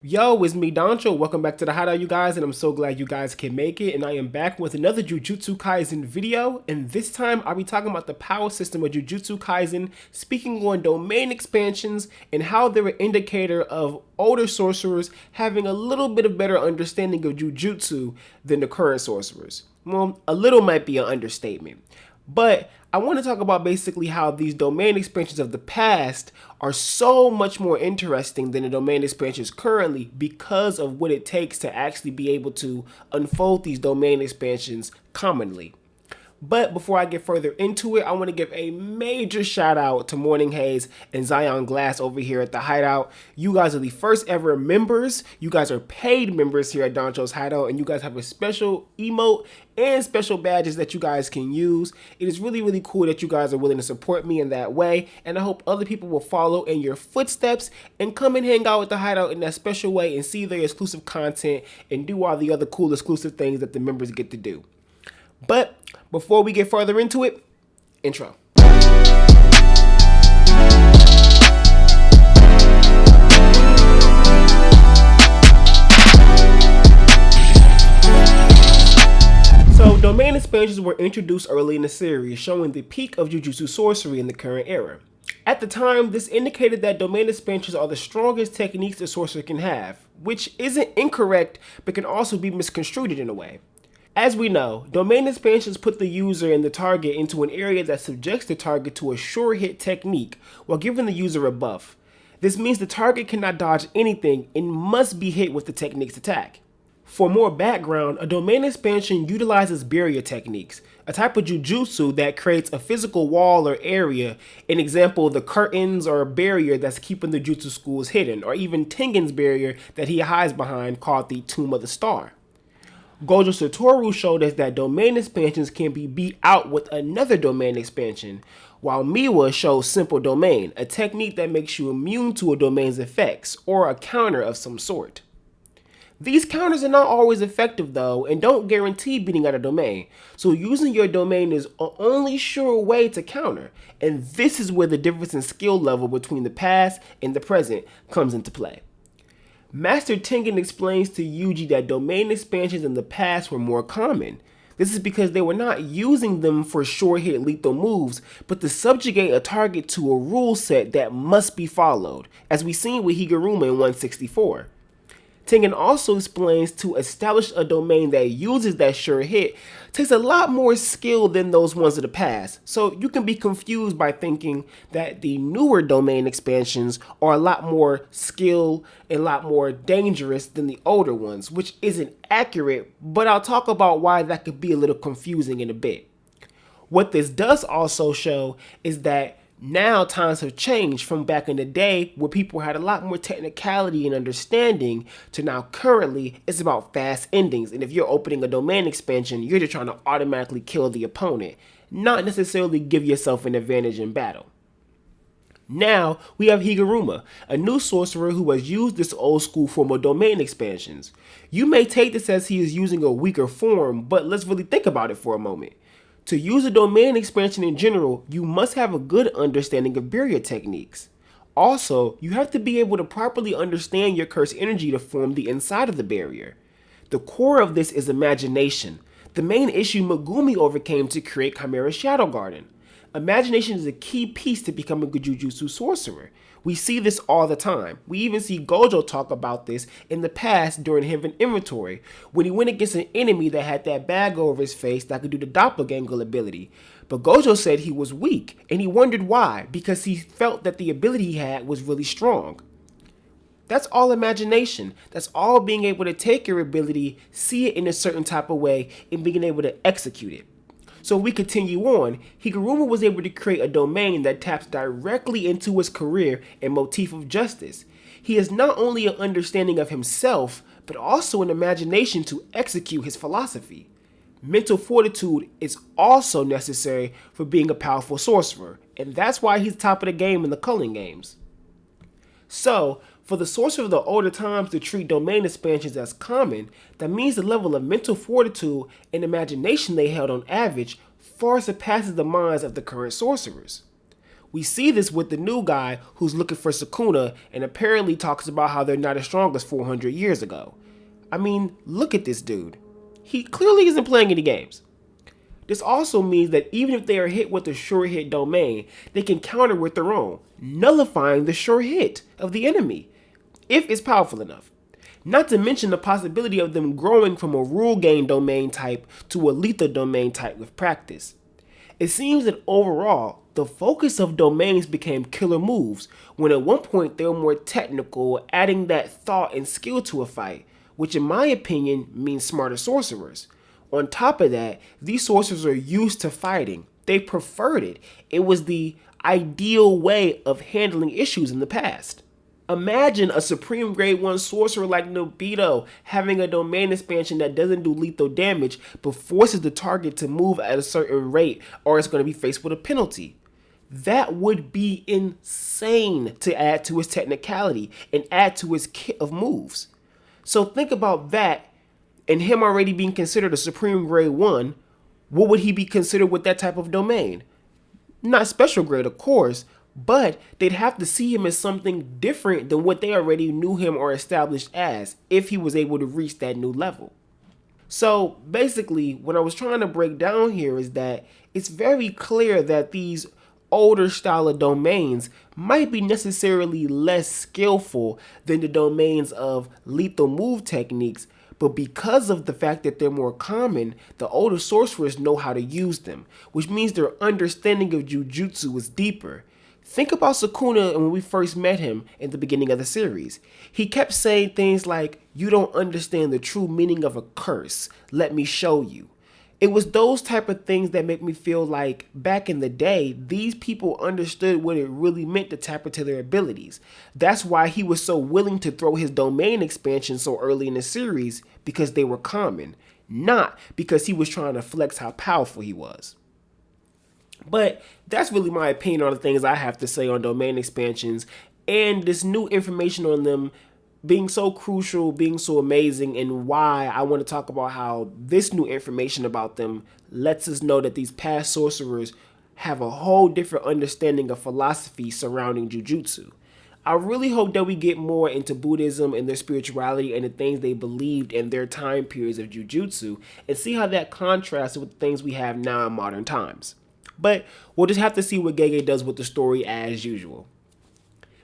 Yo, it's me, Danchou. Welcome back to the Hideout, you guys, and I'm so glad you guys can make it. And I am back with another Jujutsu Kaisen video, and this time I'll be talking about the power system of Jujutsu Kaisen, speaking on domain expansions and how they're an indicator of older sorcerers having a little bit of better understanding of Jujutsu than the current sorcerers. Well, a little might be an understatement. But I want to talk about basically how these domain expansions of the past are so much more interesting than the domain expansions currently because of what it takes to actually be able to unfold these domain expansions commonly. But before I get further into it, I want to give a major shout out to Morning Haze and Zion Glass over here at the Hideout. You guys are the first ever members. You guys are paid members here at Danchou's Hideout, and you guys have a special emote and special badges that you guys can use. It is really, really cool that you guys are willing to support me in that way, and I hope other people will follow in your footsteps and come and hang out with the Hideout in that special way and see their exclusive content and do all the other cool exclusive things that the members get to do. But before we get further into it, intro. So, domain expansions were introduced early in the series, showing the peak of Jujutsu sorcery in the current era. At the time, this indicated that domain expansions are the strongest techniques a sorcerer can have, which isn't incorrect, but can also be misconstrued in a way. As we know, domain expansions put the user and the target into an area that subjects the target to a sure hit technique while giving the user a buff. This means the target cannot dodge anything and must be hit with the technique's attack. For more background, a domain expansion utilizes barrier techniques, a type of jujutsu that creates a physical wall or area, an example the curtains or a barrier that's keeping the jutsu schools hidden, or even Tengen's barrier that he hides behind called the Tomb of the Star. Gojo Satoru showed us that domain expansions can be beat out with another domain expansion, while Miwa shows simple domain, a technique that makes you immune to a domain's effects, or a counter of some sort. These counters are not always effective though, and don't guarantee beating out a domain, so using your domain is the only sure way to counter, and this is where the difference in skill level between the past and the present comes into play. Master Tengen explains to Yuji that domain expansions in the past were more common. This is because they were not using them for sure-hit lethal moves, but to subjugate a target to a rule set that must be followed, as we seen with Higaruma in 164. Tengen also explains to establish a domain that uses that sure hit takes a lot more skill than those ones of the past, so you can be confused by thinking that the newer domain expansions are a lot more skill and a lot more dangerous than the older ones, which isn't accurate, but I'll talk about why that could be a little confusing in a bit. What this does also show is that now times have changed from back in the day where people had a lot more technicality and understanding to now currently it's about fast endings, and if you're opening a domain expansion, you're just trying to automatically kill the opponent, not necessarily give yourself an advantage in battle. Now we have Higaruma, a new sorcerer who has used this old school form of domain expansions. You may take this as he is using a weaker form, but let's really think about it for a moment. To use a domain expansion in general, you must have a good understanding of barrier techniques. Also, you have to be able to properly understand your cursed energy to form the inside of the barrier. The core of this is imagination, the main issue Megumi overcame to create Chimera Shadow Garden. Imagination is a key piece to becoming a Jujutsu sorcerer. We see this all the time. We even see Gojo talk about this in the past during Heaven Inventory, when he went against an enemy that had that bag over his face that could do the doppelganger ability. But Gojo said he was weak, and he wondered why, because he felt that the ability he had was really strong. That's all imagination. That's all being able to take your ability, see it in a certain type of way, and being able to execute it. So if we continue on, Higaruma was able to create a domain that taps directly into his career and motif of justice. He has not only an understanding of himself, but also an imagination to execute his philosophy. Mental fortitude is also necessary for being a powerful sorcerer, and that's why he's top of the game in the culling games. So, for the sorcerer of the older times to treat domain expansions as common, that means the level of mental fortitude and imagination they held on average far surpasses the minds of the current sorcerers. We see this with the new guy who's looking for Sukuna and apparently talks about how they're not as strong as 400 years ago. I mean, look at this dude. He clearly isn't playing any games. This also means that even if they are hit with a sure hit domain, they can counter with their own, nullifying the sure hit of the enemy, if it's powerful enough. Not to mention the possibility of them growing from a rule gain domain type to a lethal domain type with practice. It seems that overall, the focus of domains became killer moves, when at one point they were more technical, adding that thought and skill to a fight, which in my opinion means smarter sorcerers. On top of that, these sorcerers are used to fighting. They preferred it. It was the ideal way of handling issues in the past. Imagine a Supreme Grade 1 sorcerer like Nobito having a domain expansion that doesn't do lethal damage but forces the target to move at a certain rate or it's going to be faced with a penalty. That would be insane to add to his technicality and add to his kit of moves. So think about that, and him already being considered a Supreme Grade 1, what would he be considered with that type of domain? Not special grade, of course, but they'd have to see him as something different than what they already knew him or established as if he was able to reach that new level. So basically, what I was trying to break down here is that it's very clear that these older style of domains might be necessarily less skillful than the domains of lethal move techniques, but because of the fact that they're more common, the older sorcerers know how to use them, which means their understanding of Jujutsu is deeper. Think about Sukuna when we first met him in the beginning of the series. He kept saying things like, "You don't understand the true meaning of a curse. Let me show you." It was those type of things that make me feel like back in the day, these people understood what it really meant to tap into their abilities. That's why he was so willing to throw his domain expansion so early in the series, because they were common, not because he was trying to flex how powerful he was. But that's really my opinion on the things I have to say on domain expansions and this new information on them being so crucial, being so amazing, and why I want to talk about how this new information about them lets us know that these past sorcerers have a whole different understanding of philosophy surrounding Jujutsu. I really hope that we get more into Buddhism and their spirituality and the things they believed in their time periods of Jujutsu and see how that contrasts with the things we have now in modern times. But we'll just have to see what Gege does with the story as usual.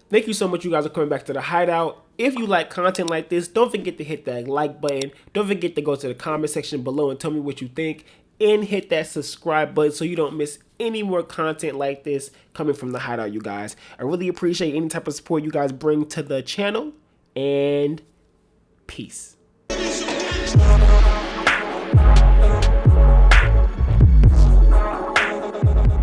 Thank you so much, you guys, for coming back to the Hideout. If you like content like this, don't forget to hit that like button. Don't forget to go to the comment section below and tell me what you think. And hit that subscribe button so you don't miss any more content like this coming from the Hideout, you guys. I really appreciate any type of support you guys bring to the channel. And peace.